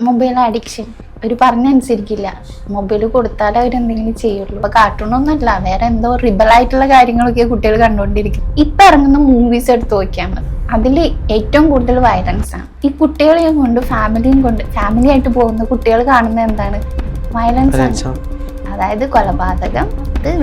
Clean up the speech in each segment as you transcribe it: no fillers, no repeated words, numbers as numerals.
Mobile addiction. അവർ പറഞ്ഞനുസരിക്കില്ല. Mobile കൊടുത്താലേ അവരെന്തെങ്കിലും ചെയ്യുള്ളൂ. ഇപ്പൊ കാർട്ടൂണൊന്നുമല്ല, വേറെ എന്തോ റിബലായിട്ടുള്ള കാര്യങ്ങളൊക്കെ കുട്ടികൾ കണ്ടുകൊണ്ടിരിക്കും. ഇപ്പൊ ഇറങ്ങുന്ന മൂവീസ് എടുത്ത് നോക്കിയാൽ മതി, അതിൽ ഏറ്റവും കൂടുതൽ വയലൻസ് ആണ്. ഈ കുട്ടികളെയും കൊണ്ട് ഫാമിലി ആയിട്ട് പോകുന്ന കുട്ടികൾ കാണുന്നത് എന്താണ്? വയലൻസ് ആണ്. അതായത് കൊലപാതകം,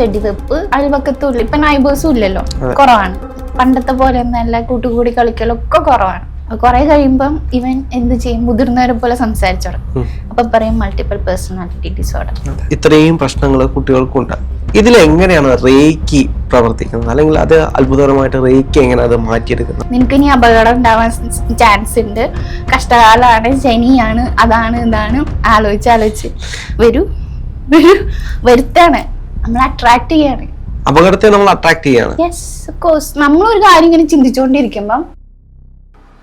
വെടിവെപ്പ്, അയൽവക്കത്തും ഇപ്പൊ നൈബേഴ്സും ഇല്ലല്ലോ, കുറവാണ്. പണ്ടത്തെ പോലെ ഒന്നല്ല, കൂട്ടുകൂടി കളിക്കലൊക്കെ കുറവാണ്. കുറെ കഴിയുമ്പം ഇവൻ എന്ത് ചെയ്യും? മുതിർന്നവരെ പോലെ സംസാരിച്ചോളും. അപ്പൊ പറയും മൾട്ടിപ്പിൾ പേഴ്സണാലിറ്റി ഡിസോർഡർ. ഇത്രയും പ്രശ്നങ്ങൾ കുട്ടികൾക്കുണ്ട്. ഇതിലെങ്ങനെയാണ് റേക്കി പ്രവർത്തിക്കുന്നത്, അല്ലെങ്കിൽ അത് അത്ഭുതകരമായിട്ട് റേക്കി എങ്ങനെ അത് മാറ്റിയെടുക്കുന്നത്? നിനക്ക് ഇനി അപകടം ഉണ്ടാവാൻ ചാൻസ് ഉണ്ട്, കഷ്ടകാലാണ്, ശനിയാണ്, അതാണ് ഇതാണ് ആലോചിച്ച് വരുത്താണ്, നമ്മൾ അട്രാക്ട് ചെയ്യാണ്. അപകടത്തെ നമ്മൾ അട്രാക്ട് ചെയ്യാണ്. Yes, of course. നമ്മളൊരു കാര്യം ഇങ്ങനെ ചിന്തിച്ചുകൊണ്ടിരിക്കുമ്പം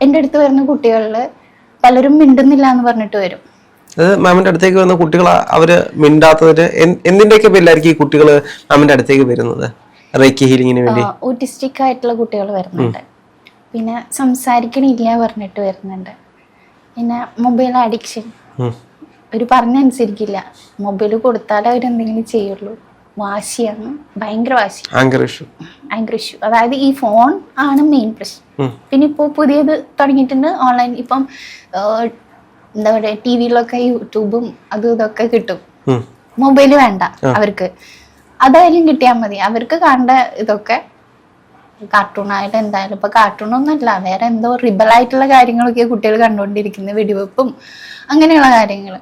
എൻ്റെ അടുത്ത് വരുന്ന കുട്ടികളില് പലരും മിണ്ടുന്നില്ല എന്ന് പറഞ്ഞിട്ട് വരും. മാമിന്റെ അടുത്തേക്ക് വരുന്ന കുട്ടികൾ അവര് മിണ്ടാത്തതിന് എന്തിന്റെയൊക്കെ പേരിലായിരിക്കും ഈ കുട്ടികൾ മാമിന്റെ അടുത്തേക്ക് വരുന്നത്? റേക്കി ഹീലിംഗിന് വേണ്ടി ഓട്ടിസ്റ്റിക് ആയിട്ടുള്ള കുട്ടികൾ വരുന്നുണ്ട്, പിന്നെ സംസാരിക്കണില്ല പറഞ്ഞിട്ട് വരുന്നുണ്ട്, പിന്നെ മൊബൈൽ അഡിക്ഷൻ. അവർ പറഞ്ഞനുസരിക്കില്ല. മൊബൈൽ കൊടുത്താലേ അവരെന്തെങ്കിലും ചെയ്യുള്ളൂ. വാശിയാണ്, ഭയങ്കര വാശി, ആങ്കർ ഇഷ്യൂ. അതായത് ഈ ഫോൺ ആണ് മെയിൻ പ്രശ്നം. പിന്നെ ഇപ്പോൾ പുതിയത് തുടങ്ങിയിട്ടുണ്ട് ഓൺലൈൻ. ഇപ്പം എന്താ പറയുക, ടി വിയിലൊക്കെ യൂട്യൂബും അതും ഇതൊക്കെ കിട്ടും. മൊബൈല് വേണ്ട അവർക്ക്, അതായാലും കിട്ടിയാൽ മതി. അവർക്ക് കാണേണ്ട ഇതൊക്കെ കാർട്ടൂണായിട്ട് എന്തായാലും. ഇപ്പൊ കാർട്ടൂണൊന്നുമല്ല, വേറെ എന്തോ റിബലായിട്ടുള്ള കാര്യങ്ങളൊക്കെ കുട്ടികൾ കണ്ടുകൊണ്ടിരിക്കുന്നത്, വെടിവെപ്പും അങ്ങനെയുള്ള കാര്യങ്ങൾ.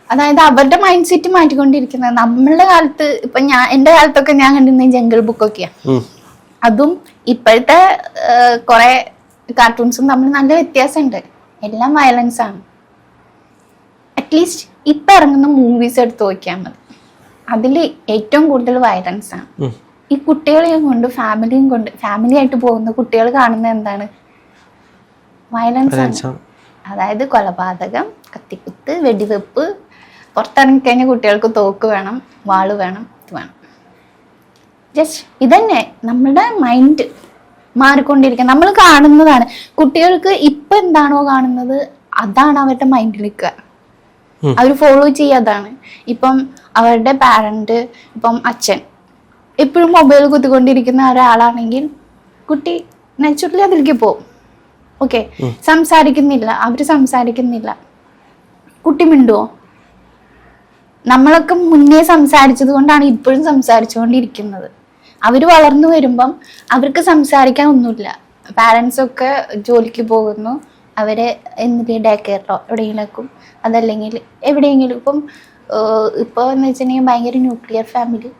അതായത് അവരുടെ മൈൻഡ് സെറ്റ് മാറ്റിക്കൊണ്ടിരിക്കുന്നത്. നമ്മളുടെ കാലത്ത് ഇപ്പൊ എന്റെ കാലത്തൊക്കെ ഞാൻ കണ്ടിരുന്ന ജംഗിൾ ബുക്കൊക്കെയാ. അതും ഇപ്പോഴത്തെ കുറെ കാർട്ടൂൺസും തമ്മിൽ നല്ല വ്യത്യാസമുണ്ട്. എല്ലാം വയലൻസ് ആണ്. അറ്റ്ലീസ്റ്റ് ഇപ്പൊ ഇറങ്ങുന്ന മൂവീസ് എടുത്ത് നോക്കിയാൽ മതി, അതിൽ ഏറ്റവും കൂടുതൽ വയലൻസ് ആണ്. ഈ കുട്ടികളെയും കൊണ്ട് ഫാമിലി ആയിട്ട് പോകുന്ന കുട്ടികൾ കാണുന്നത് എന്താണ്? വയലൻസ് ആണ്. അതായത് കൊലപാതകം, കത്തിക്കുത്ത്, വെടിവെപ്പ്. പുറത്തിറങ്ങിക്കഴിഞ്ഞാൽ കുട്ടികൾക്ക് തോക്ക് വേണം, വാള് വേണം, ഇത് വേണം. ജസ്റ്റ് ഇതന്നെ നമ്മളുടെ മൈൻഡ് മാറിക്കൊണ്ടിരിക്കുക. നമ്മൾ കാണുന്നതാണ്. കുട്ടികൾക്ക് ഇപ്പൊ എന്താണോ കാണുന്നത് അതാണ് അവരുടെ മൈൻഡിൽ നിൽക്കുക. അവർ ഫോളോ ചെയ്യാതാണ്. ഇപ്പം അവരുടെ പാരന്റ്, ഇപ്പം അച്ഛൻ എപ്പോഴും മൊബൈൽ കുത്തിക്കൊണ്ടിരിക്കുന്ന ഒരാളാണെങ്കിൽ കുട്ടി നാച്ചുറലി അതിലേക്ക് പോകും. ഓക്കെ, അവര് സംസാരിക്കുന്നില്ല, കുട്ടി മിണ്ടുവോ? നമ്മളൊക്കെ മുന്നേ സംസാരിച്ചത് കൊണ്ടാണ് ഇപ്പോഴും സംസാരിച്ചുകൊണ്ടിരിക്കുന്നത്. അവര് വളർന്നു വരുമ്പം അവർക്ക് സംസാരിക്കാൻ ഒന്നുമില്ല. പാരൻസ് ഒക്കെ ജോലിക്ക് പോകുന്നു, അവരെ എന്തിന് ഡേ കെയറിലോ എവിടെയെങ്കിലും, അതല്ലെങ്കിൽ എവിടെയെങ്കിലും. ഇപ്പോൾ എന്ന് വെച്ചിട്ടുണ്ടെങ്കിൽ ഭയങ്കര ന്യൂക്ലിയർ ഫാമിലി,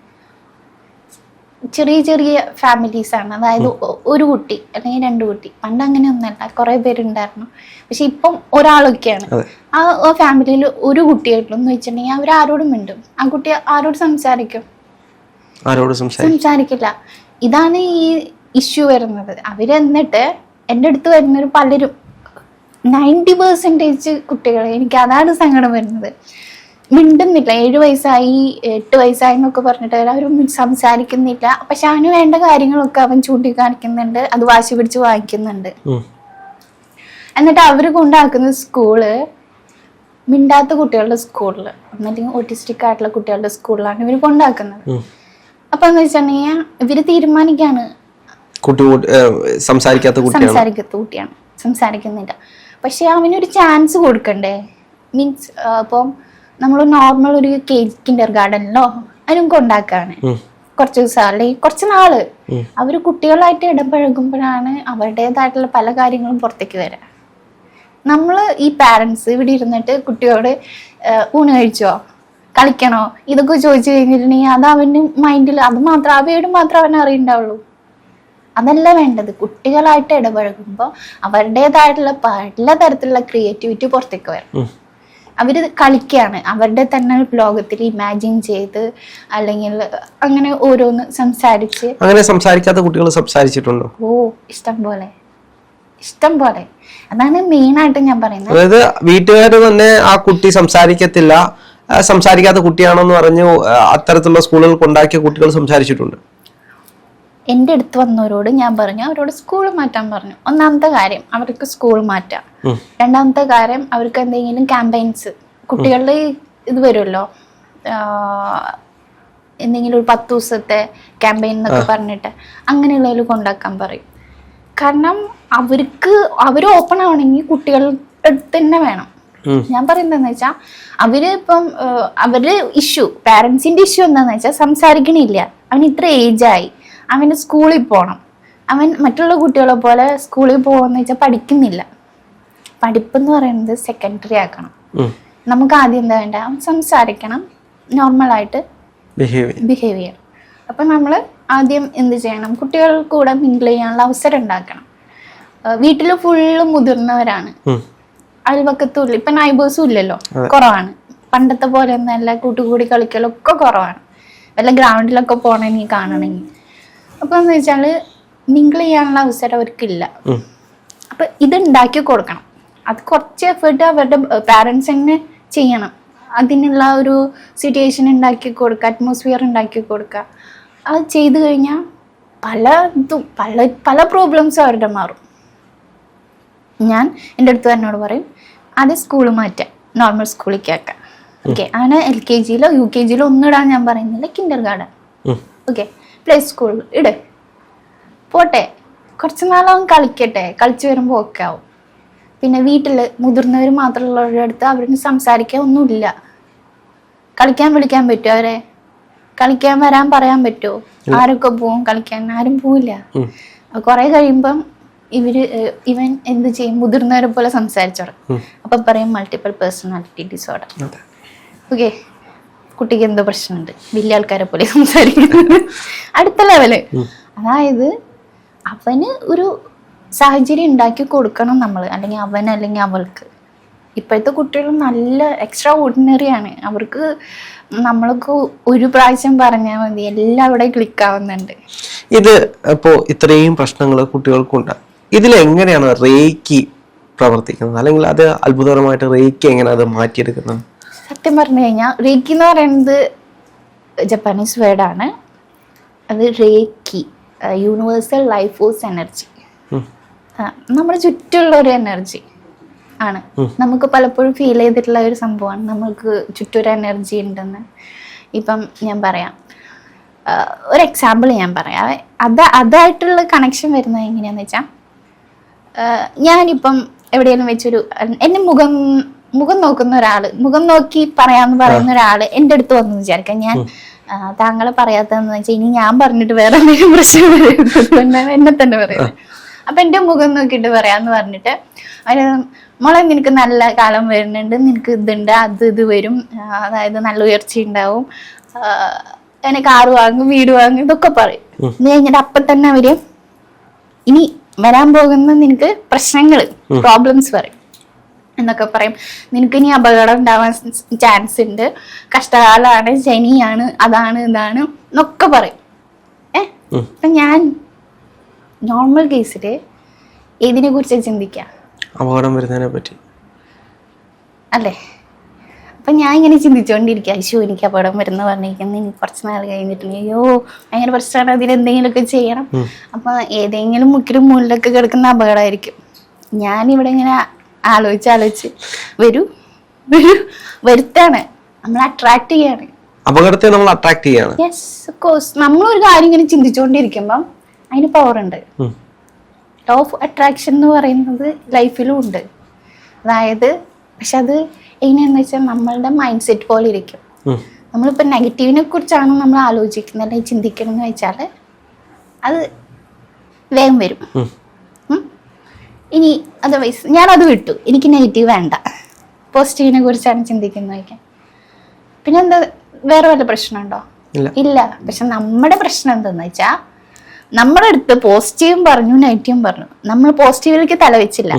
ചെറിയ ഫാമിലീസാണ്. അതായത് ഒരു കുട്ടി അല്ലെങ്കിൽ 2 കുട്ടി. പണ്ട് അങ്ങനെ ഒന്നല്ല, കുറെ പേരുണ്ടായിരുന്നു. പക്ഷെ ഇപ്പം ഒരാളൊക്കെയാണ്. ആ ഫാമിലിയിൽ ഒരു കുട്ടിയായിട്ടുള്ളൂ എന്ന് വെച്ചിട്ടുണ്ടെങ്കിൽ അവർ ആരോടും മിണ്ടും. ആ കുട്ടി ആരോട് സംസാരിക്കില്ല. ഇതാണ് ഈ ഇഷ്യൂ വരുന്നത്. അവരെന്നിട്ട് എൻ്റെ അടുത്ത് വരുന്നവർ പലരും 90% കുട്ടികളെ, എനിക്ക് അതാണ് സങ്കടം വരുന്നത്, മിണ്ടുന്നില്ല. 7 വയസ്സായി 8 വയസ്സായി എന്നൊക്കെ പറഞ്ഞിട്ട് അവരും സംസാരിക്കുന്നില്ല. പക്ഷെ അവന് വേണ്ട കാര്യങ്ങളൊക്കെ അവൻ ചൂണ്ടിക്കാണിക്കുന്നുണ്ട്, അത് വാശി പിടിച്ച് വാങ്ങിക്കുന്നുണ്ട്. എന്നിട്ട് അവർ കൊണ്ടാക്കുന്ന സ്കൂള് മിണ്ടാത്ത കുട്ടികളുടെ സ്കൂളിൽ, ഒന്നല്ലെങ്കിൽ ഓട്ടിസ്റ്റിക് ആയിട്ടുള്ള കുട്ടികളുടെ സ്കൂളിലാണ് ഇവർ കൊണ്ടാക്കുന്നത്. അപ്പൊ എന്ന് വെച്ചിട്ടുണ്ടെങ്കിൽ ഇവര് തീരുമാനിക്കാണ് സംസാരിക്കാത്ത കുട്ടിയാണ്, സംസാരിക്കുന്നില്ല. പക്ഷെ അവനൊരു ചാൻസ് കൊടുക്കണ്ടേ? മീൻസ് ഇപ്പം നമ്മൾ നോർമൽ ഒരു കിൻഡർ ഗാർഡനിലോ അതിനും കൊണ്ടാക്കാണ് കുറച്ച് ദിവസം അല്ലെങ്കിൽ കുറച്ച് നാള്. അവര് കുട്ടികളായിട്ട് ഇടപഴകുമ്പോഴാണ് അവരുടേതായിട്ടുള്ള പല കാര്യങ്ങളും പുറത്തേക്ക് വരാം. നമ്മള് ഈ പാരന്റ്സ് ഇവിടെ ഇരുന്നിട്ട് കുട്ടിയോട് ഊണ് കഴിച്ചോ, കളിക്കണോ, ഇതൊക്കെ ചോദിച്ചു കഴിഞ്ഞിട്ടുണ്ടെങ്കിൽ അത് അവന്റെ മൈൻഡിൽ അത് മാത്രം, ആ വീട് മാത്രം അവൻ അറിയണ്ടാവുള്ളൂ. അതല്ല വേണ്ടത്. കുട്ടികളായിട്ട് ഇടപഴകുമ്പോൾ അവരുടേതായിട്ടുള്ള പല തരത്തിലുള്ള ക്രിയേറ്റിവിറ്റി പുറത്തേക്ക് വരും. അവര് കളിക്കുകയാണ്, അവരുടെ തന്നെ ലോകത്തിൽ ഇമാജിൻ ചെയ്ത്, അല്ലെങ്കിൽ അങ്ങനെ ഓരോന്ന് സംസാരിച്ച്. അങ്ങനെ സംസാരിക്കാത്ത കുട്ടികൾ സംസാരിച്ചിട്ടുണ്ടോ? ഇഷ്ടം പോലെ. അതാണ് മെയിൻ ആയിട്ട് ഞാൻ പറയുന്നത്. അതായത് വീട്ടുകാര് തന്നെ ആ കുട്ടി സംസാരിക്കാത്ത കുട്ടിയാണെന്ന് പറഞ്ഞു അത്തരത്തിലുള്ള സ്കൂളുകൾ കൊണ്ടാക്കിയ കുട്ടികൾ സംസാരിച്ചിട്ടുണ്ട്. എൻ്റെ അടുത്ത് വന്നവരോട് ഞാൻ പറഞ്ഞു അവരോട് സ്കൂൾ മാറ്റാൻ പറഞ്ഞു. ഒന്നാമത്തെ കാര്യം അവർക്ക് സ്കൂൾ മാറ്റാം. രണ്ടാമത്തെ കാര്യം അവർക്ക് എന്തെങ്കിലും ക്യാമ്പയിൻസ് കുട്ടികളുടെ ഇത് വരുമല്ലോ, എന്തെങ്കിലും ഒരു 10 ദിവസത്തെ ക്യാമ്പയിൻ എന്നൊക്കെ പറഞ്ഞിട്ട് അങ്ങനെയുള്ളതിൽ കൊണ്ടാക്കാൻ പറയും. കാരണം അവർ ഓപ്പൺ ആവണമെങ്കിൽ കുട്ടികളുടെ അടുത്ത് തന്നെ വേണം. ഞാൻ പറയുന്നതെന്ന് വെച്ചാൽ അവര് ഇഷ്യൂ, പാരൻസിന്റെ ഇഷ്യൂ എന്താന്ന് വെച്ചാൽ സംസാരിക്കണില്ല. അവൻ ഇത്ര ഏജായി, അവന് സ്കൂളിൽ പോകണം, അവൻ മറ്റുള്ള കുട്ടികളെ പോലെ സ്കൂളിൽ പോകാന്ന് വെച്ചാൽ പഠിക്കുന്നില്ല. പഠിപ്പെന്ന് പറയുന്നത് സെക്കൻഡറി ആക്കണം. നമുക്ക് ആദ്യം എന്താ വേണ്ട, അവൻ സംസാരിക്കണം, നോർമലായിട്ട് ബിഹേവ് ചെയ്യണം. അപ്പൊ നമ്മൾ ആദ്യം എന്ത് ചെയ്യണം, കുട്ടികൾ കൂടെ മിങ്കിൾ ചെയ്യാനുള്ള അവസരം ഉണ്ടാക്കണം. വീട്ടിൽ ഫുള്ള് മുതിർന്നവരാണ്, അയൽവക്കത്തും ഇപ്പൊ നൈബേഴ്സും ഇല്ലല്ലോ, കുറവാണ്. പണ്ടത്തെ പോലെ ഒന്നല്ല, കൂട്ടുകൂടി കളിക്കലൊക്കെ കുറവാണ്. വല്ല ഗ്രൗണ്ടിലൊക്കെ പോകണമെങ്കിൽ കാണണമെങ്കിൽ. അപ്പൊ എന്ന് വെച്ചാല് മിങ്കിൾ ചെയ്യാനുള്ള അവസരം അവർക്കില്ല. അപ്പൊ ഇത് ഉണ്ടാക്കി കൊടുക്കണം. അത് കുറച്ച് എഫേർട്ട് അവരുടെ പാരൻസ് തന്നെ ചെയ്യണം. അതിനുള്ള ഒരു സിറ്റുവേഷൻ ഉണ്ടാക്കി കൊടുക്കുക, അറ്റ്മോസ്ഫിയർ ഉണ്ടാക്കി കൊടുക്കുക. അത് ചെയ്തു കഴിഞ്ഞാൽ പല പ്രോബ്ലംസും അവരുടെ മാറും. ഞാൻ എൻ്റെ അടുത്ത് എന്നോട് പറയും അത് സ്കൂൾ മാറ്റാം, നോർമൽ സ്കൂളിലേക്ക് ആക്കാം. ഓക്കെ, അങ്ങനെ LKG-യിലോ UKG-യിലോ ഒന്നും ഇടാൻ ഞാൻ പറയുന്നില്ല, kindergarten. Okay, play school ഇട്, പോട്ടെ, കുറച്ച് നാളവൻ കളിക്കട്ടെ, കളിച്ചു വരുമ്പോൾ ഒക്കെ ആവും. പിന്നെ വീട്ടിൽ മുതിർന്നവർ മാത്രമുള്ളവരുടെ അടുത്ത് അവരിന് സംസാരിക്കാൻ ഒന്നുമില്ല. കളിക്കാൻ വിളിക്കാൻ പറ്റുമോ അവരെ? കളിക്കാൻ വരാൻ പറയാൻ പറ്റുമോ? ആരൊക്കെ പോവും കളിക്കാൻ? ആരും പോവില്ല. കുറെ കഴിയുമ്പം ഇവൻ എന്ത് ചെയ്യും, മുതിർന്നവരെ പോലെ സംസാരിച്ചോടും. അപ്പൊ പറയും മൾട്ടിപ്പിൾ പേഴ്സണാലിറ്റി ഡിസോർഡർ. ഓക്കെ, കുട്ടിക്ക് എന്തോ പ്രശ്നമുണ്ട്, വലിയ ആൾക്കാരെ പോലെ സംസാരിക്കുന്നത്. അടുത്ത ലെവല്. അതായത് അവന് ഒരു സാഹചര്യം ഉണ്ടാക്കി കൊടുക്കണം നമ്മൾ, അല്ലെങ്കിൽ അവൻ അല്ലെങ്കിൽ അവൾക്ക്. ഇപ്പോഴത്തെ കുട്ടികൾ നല്ല എക്സ്ട്രാ ഓർഡിനറി ആണ്. അവർക്ക് നമ്മൾക്ക് ഒരു പ്രാവശ്യം പറഞ്ഞാൽ മതി, എല്ലാം അവിടെ ക്ലിക്ക് ആവുന്നുണ്ട്. ഇത് ഇപ്പോ ഇത്രയും പ്രശ്നങ്ങൾ കുട്ടികൾക്കുണ്ട്. ഇതിലെങ്ങനെയാണ് റേക്കി പ്രവർത്തിക്കുന്നത്, അല്ലെങ്കിൽ അത് അത്ഭുതകരമായിട്ട് റേക്കി എങ്ങനെ അത് മാറ്റിയെടുക്കുന്നത്? സത്യം പറഞ്ഞു കഴിഞ്ഞാൽ റേക്കി എന്ന് പറയുന്നത് ജപ്പാനീസ് വേർഡാണ്. അത് reiki, universal life force energy. നമ്മുടെ ചുറ്റുമുള്ള ഒരു എനർജി ആണ്. നമുക്ക് പലപ്പോഴും ഫീൽ ചെയ്തിട്ടുള്ള ഒരു സംഭവമാണ് നമുക്ക് ചുറ്റൊരു എനർജി ഉണ്ടെന്ന്. ഇപ്പം ഞാൻ പറയാം, ഒരു എക്സാമ്പിൾ ഞാൻ പറയാം. അതായിട്ടുള്ള കണക്ഷൻ വരുന്നത് എങ്ങനെയാന്ന് വെച്ചാൽ, ഞാനിപ്പം എവിടെയെങ്കിലും വെച്ചൊരു എന്നെ മുഖം നോക്കുന്ന ഒരാള്, മുഖം നോക്കി പറയാന്ന് പറയുന്ന ഒരാള് എൻ്റെ അടുത്ത് വന്നു വിചാരിക്കാം. ഞാൻ താങ്കളെ പറയാത്തതെന്ന് വെച്ചാൽ ഇനി ഞാൻ പറഞ്ഞിട്ട് വേറെ എന്തെങ്കിലും പ്രശ്നം വരുന്നത് എന്നെ തന്നെ പറയുന്നത്. അപ്പൊ എൻ്റെ മുഖം നോക്കിയിട്ട് പറയാന്ന് പറഞ്ഞിട്ട് അവര്, മോളെ നിനക്ക് നല്ല കാലം വരുന്നുണ്ട്, നിനക്ക് ഇതുണ്ട്, ഇത് വരും, അതായത് നല്ല ഉയർച്ച ഉണ്ടാവും, എന്നെ കാറ് വാങ്ങും, വീട് വാങ്ങും, ഇതൊക്കെ പറയും. ഇത് കഴിഞ്ഞിട്ട് അപ്പൊ തന്നെ അവര് ഇനി വരാൻ പോകുന്ന നിനക്ക് പ്രശ്നങ്ങൾ, പ്രോബ്ലംസ് പറയും എന്നൊക്കെ പറയും. നിനക്ക് ഇനി അപകടം ഉണ്ടാവാൻ ചാൻസ് ഉണ്ട്, കഷ്ടകാലമാണ്, ശനിയാണ്, അതാണ് ഇതാണ് എന്നൊക്കെ പറയും. അപ്പൊ ഞാൻ നോർമൽ കേസില് ഏതിനെ കുറിച്ച് ചിന്തിക്കാം? അപകടം വരുന്നതിനെ പറ്റി അല്ലേ? അപ്പൊ ഞാൻ ഇങ്ങനെ ചിന്തിച്ചുകൊണ്ടിരിക്കുക, അയ്യോ എനിക്ക് അപകടം വരുന്ന പറഞ്ഞിരിക്കുന്നത്, ഇനി കുറച്ച് നാൾ കഴിഞ്ഞിട്ടുണ്ടെങ്കിൽ അയ്യോ ഭയങ്കര പ്രശ്നമാണ്, അതിനെന്തെങ്കിലുമൊക്കെ ചെയ്യണം. അപ്പൊ ഏതെങ്കിലും മുക്കിലും മുകളിലൊക്കെ കിടക്കുന്ന അപകടമായിരിക്കും. ഞാനിവിടെ ഇങ്ങനെ ആലോചിച്ച് വരുത്താണ്, നമ്മൾ അട്രാക്ട് ചെയ്യാണ്, അപകടത്തെ നമ്മൾ അട്രാക്ട് ചെയ്യാണ്. Yes, of course. നമ്മളൊരു കാര്യം ഇങ്ങനെ ചിന്തിച്ചുകൊണ്ടിരിക്കുമ്പം അതിന് പവർ ഉണ്ട്. ലോ ഓഫ് അട്രാക്ഷൻ എന്ന് പറയുന്നത് ലൈഫിലും ഉണ്ട്. അതായത് പക്ഷെ അത് എങ്ങനെയാന്ന് വെച്ചാൽ നമ്മളുടെ മൈൻഡ് സെറ്റ് പോലെ ഇരിക്കും. നമ്മളിപ്പോ നെഗറ്റീവിനെ കുറിച്ചാണ് നമ്മൾ ആലോചിക്കുന്നത് അല്ലെങ്കിൽ ചിന്തിക്കണം എന്ന് വെച്ചാൽ അത് വേഗം വരും. ഇനി അതർവൈസ് ഞാനത് വിട്ടു, എനിക്ക് നെഗറ്റീവ് വേണ്ട, പോസിറ്റീവിനെ കുറിച്ചാണ് ചിന്തിക്കുന്നത് വയ്ക്കാൻ. പിന്നെ എന്താ വേറെ വല്ല പ്രശ്നമുണ്ടോ? ഇല്ല. പക്ഷെ നമ്മുടെ പ്രശ്നം എന്താന്ന് വെച്ചാൽ നമ്മുടെ അടുത്ത് പോസിറ്റീവും പറഞ്ഞു നെഗറ്റീവും പറഞ്ഞു. നമ്മൾ പോസിറ്റീവിലേക്ക് തലവെച്ചില്ല,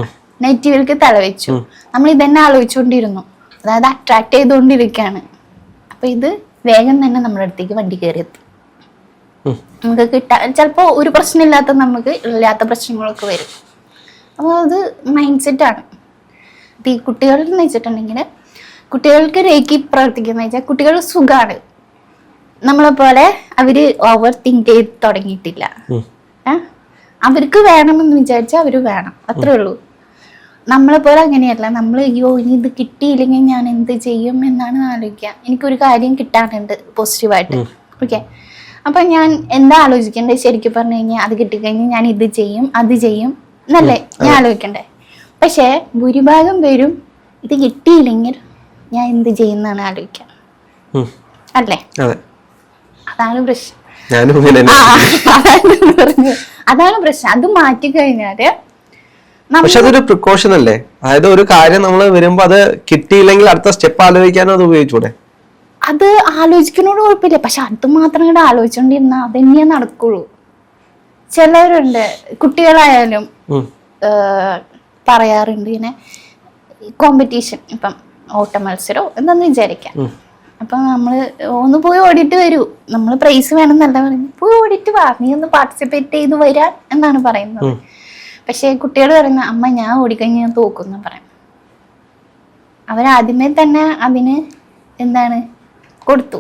നെഗറ്റീവിലേക്ക് തലവെച്ചു. നമ്മൾ ഇതന്നെ ആലോചിച്ചുകൊണ്ടിരുന്നു, അതായത് അട്രാക്ട് ചെയ്തുകൊണ്ടിരിക്കുകയാണ്. അപ്പൊ ഇത് വേഗം തന്നെ നമ്മുടെ അടുത്തേക്ക് വണ്ടി കയറിയെത്തും. നമുക്ക് കിട്ടാൻ ചിലപ്പോൾ ഒരു പ്രശ്നമില്ലാത്ത നമുക്ക് ഇല്ലാത്ത പ്രശ്നങ്ങളൊക്കെ വരും. അപ്പോൾ അത് മൈൻഡ് സെറ്റാണ്. അപ്പം ഈ കുട്ടികളെന്ന് വെച്ചിട്ടുണ്ടെങ്കിൽ കുട്ടികൾക്ക് രേഖി പ്രവർത്തിക്കുന്ന വെച്ചാൽ കുട്ടികൾ സുഖമാണ്. നമ്മളെ പോലെ അവര് ഓവർ തിങ്ക് ചെയ്ത് തുടങ്ങിയിട്ടില്ല. അവർക്ക് വേണമെന്ന് വിചാരിച്ചാൽ അവര് വേണം, അത്രേ ഉള്ളൂ. നമ്മളെ പോലെ അങ്ങനെയല്ല. നമ്മൾ അയ്യോ ഇനി ഇത് കിട്ടിയില്ലെങ്കിൽ ഞാൻ എന്ത് ചെയ്യും എന്നാണ് ആലോചിക്കുക. എനിക്കൊരു കാര്യം കിട്ടാനുണ്ട് പോസിറ്റീവായിട്ട്, ഓക്കെ, അപ്പൊ ഞാൻ എന്താ ആലോചിക്കണ്ടേ? ശരിക്കും പറഞ്ഞു കഴിഞ്ഞാൽ അത് കിട്ടിക്കഴിഞ്ഞാൽ ഞാൻ ഇത് ചെയ്യും അത് ചെയ്യും എന്നല്ലേ ഞാൻ ആലോചിക്കണ്ടേ? പക്ഷെ ഭൂരിഭാഗം പേരും ഇത് കിട്ടിയില്ലെങ്കിൽ ഞാൻ എന്ത് ചെയ്യുന്നതാണ് ആലോചിക്കുക, അല്ലേ? അതാണ് പ്രശ്നം. അതാണ് പ്രശ്നം. അത് മാറ്റിക്കഴിഞ്ഞാല് പക്ഷെ അതൊരു പ്രിക്കോഷൻ അല്ലേ? അതായത് ഒരു കാര്യം നമ്മൾ വരുമ്പോ അത് കിട്ടിയില്ലെങ്കിൽ അടുത്ത സ്റ്റെപ്പ് ആലോചിക്കാനും അത് ഉപയോഗിച്ചൂടെ? അത് ആലോചിക്കുന്നോട് കുഴപ്പമില്ല, പക്ഷെ അത് മാത്രം കൂടെ ആലോചിച്ചോണ്ടിരുന്ന അതന്നെയേ നടക്കുള്ളൂ. ചിലരുണ്ട്, കുട്ടികളായാലും പറയാറുണ്ട് ഇങ്ങനെ കോമ്പറ്റീഷൻ, ഇപ്പം ഓട്ട മത്സരമോ എന്താന്ന് വിചാരിക്കാം. അപ്പൊ നമ്മള് ഒന്ന് പോയി ഓടിയിട്ട് വരൂ, നമ്മൾ പ്രൈസ് വേണമെന്നല്ല പറയുന്നത്, പോയി ഓടിയിട്ട് വാ, നീ ഒന്ന് പാർട്ടിസിപ്പേറ്റ് ചെയ്ത് വരാൻ എന്നാണ് പറയുന്നത്. പക്ഷെ കുട്ടികൾ പറയുന്ന അമ്മ ഞാൻ ഓടിക്കഴിഞ്ഞ് ഞാൻ തോക്കുന്ന പറയും. അവരാദ്യമേ തന്നെ അതിന് എന്താണ് കൊടുത്തു,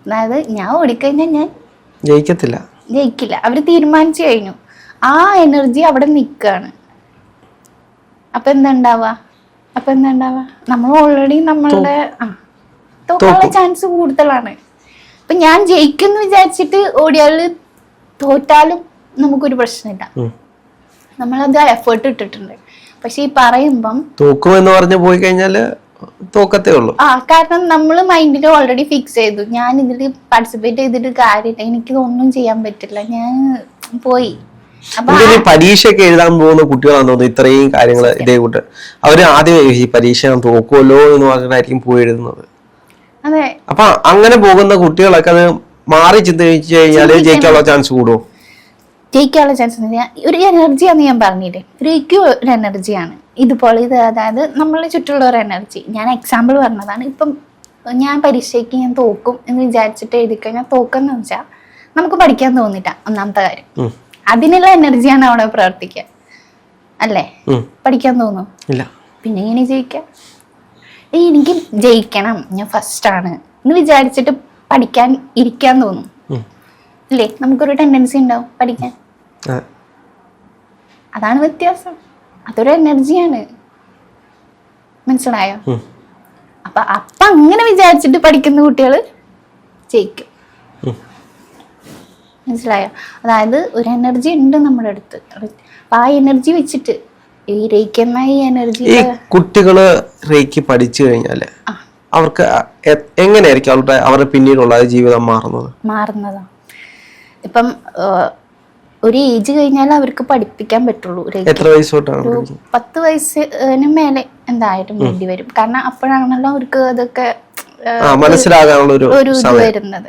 അതായത് ഞാൻ ഓടിക്കഴിഞ്ഞാൽ ഞാൻ ജയിക്കില്ല. അവര് തീരുമാനിച്ചു കഴിഞ്ഞു. ആ എനർജി അവിടെ നിൽക്കുകയാണ്. അപ്പൊ എന്താ ഉണ്ടാവുക? നമ്മൾ ഓൾറെഡി നമ്മളുടെ തോക്കാനുള്ള ചാൻസ് കൂടുതലാണ്. അപ്പൊ ഞാൻ ജയിക്കുമെന്ന് വിചാരിച്ചിട്ട് ഓടിയാല് തോറ്റാലും നമുക്കൊരു പ്രശ്നമില്ല, നമ്മളത് എഫേർട്ട് ഇട്ടിട്ടുണ്ട്. പക്ഷെ ഈ പറയുമ്പം തോക്കുമെന്ന് പറഞ്ഞു പോയി കഴിഞ്ഞാല് തോക്കത്തേ ഉള്ളൂ. കാരണം നമ്മൾ മൈൻഡിൽ ഓൾറെഡി ഫിക്സ് ചെയ്തു, ഞാൻ ഇതിൽ പാർട്ടിസിപ്പേറ്റ് ചെയ്തിട്ട് കാര്യമില്ല, എനിക്ക് ഒന്നും ചെയ്യാൻ പറ്റില്ല, ഞാൻ പോയി. പരീക്ഷയൊക്കെ എഴുതാൻ പോകുന്ന കുട്ടികളാന്ന് തോന്നുന്നു ഇത്രയും കാര്യങ്ങൾ ഇതേ കൂട്ട്. അവര് ആദ്യം ഈ പരീക്ഷ തോക്കുമല്ലോ എന്ന് പറഞ്ഞിട്ടായിരിക്കും പോയി എഴുതുന്നത്. അതെ. അപ്പൊ അങ്ങനെ പോകുന്ന കുട്ടികളൊക്കെ അത് മാറി ചിന്തിച്ചു കഴിഞ്ഞാല് ജയിക്കാനുള്ള ചാൻസ് കൂടുമോ? ജയിക്കാനുള്ള ചാൻസ് ഒരു എനർജിയാന്ന് ഞാൻ പറഞ്ഞില്ലേ, ഒരു എനർജിയാണ് ഇതുപോലെ. ഇത് അതായത് നമ്മളെ ചുറ്റുള്ള ഒരു എനർജി. ഞാൻ എക്സാമ്പിൾ പറഞ്ഞതാണ്. ഇപ്പം ഞാൻ പരീക്ഷയ്ക്ക് ഞാൻ തോക്കും എന്ന് വിചാരിച്ചിട്ട് എഴുതിക്കഴിഞ്ഞാൽ തോക്കെന്ന് വെച്ചാൽ നമുക്ക് പഠിക്കാൻ തോന്നില്ല, ഒന്നാമത്തെ കാര്യം. അതിനുള്ള എനർജിയാണ് അവിടെ പ്രവർത്തിക്കുക, അല്ലേ? പഠിക്കാൻ തോന്നും, പിന്നെ എങ്ങനെ ജയിക്കാം? എനിക്ക് ജയിക്കണം, ഞാൻ ഫസ്റ്റ് ആണ് എന്ന് വിചാരിച്ചിട്ട് പഠിക്കാൻ ഇരിക്കാൻ തോന്നും, അല്ലേ? നമുക്കൊരു ടെൻഡൻസി ഉണ്ടാവും പഠിക്കാൻ. അതാണ് വ്യത്യാസം. അതൊരു എനർജിയാണ്, മനസ്സിലായോ? അപ്പൊ അങ്ങനെ വിചാരിച്ചിട്ട് പഠിക്കുന്ന കുട്ടികൾ ജയിക്കും, മനസ്സിലായോ? അതായത് ഒരു എനർജി ഉണ്ട് നമ്മുടെ അടുത്ത്. അപ്പൊ ആ എനർജി വെച്ചിട്ട് ഈ റേക്കുന്ന ഈ എനർജി, കുട്ടികള് റേക്ക് പഠിച്ചു കഴിഞ്ഞാല് അവർക്ക് എങ്ങനെയായിരിക്കും അവരുടെ പിന്നീടുള്ള ജീവിതം മാറുന്നതാ? ഇപ്പം ഒരു ഏജ് കഴിഞ്ഞാൽ അവർക്ക് പഠിപ്പിക്കാൻ പറ്റുള്ളൂ. എത്ര വയസ്സ് തൊട്ടാണ്? 10 വയസ്സിന് മേലെ എന്തായാലും വേണ്ടി വരും. കാരണം അപ്പോഴാണല്ലോ അവർക്ക് അതൊക്കെ മനസ്സിലാകാനുള്ള ഒരു ഇത് വരുന്നത്.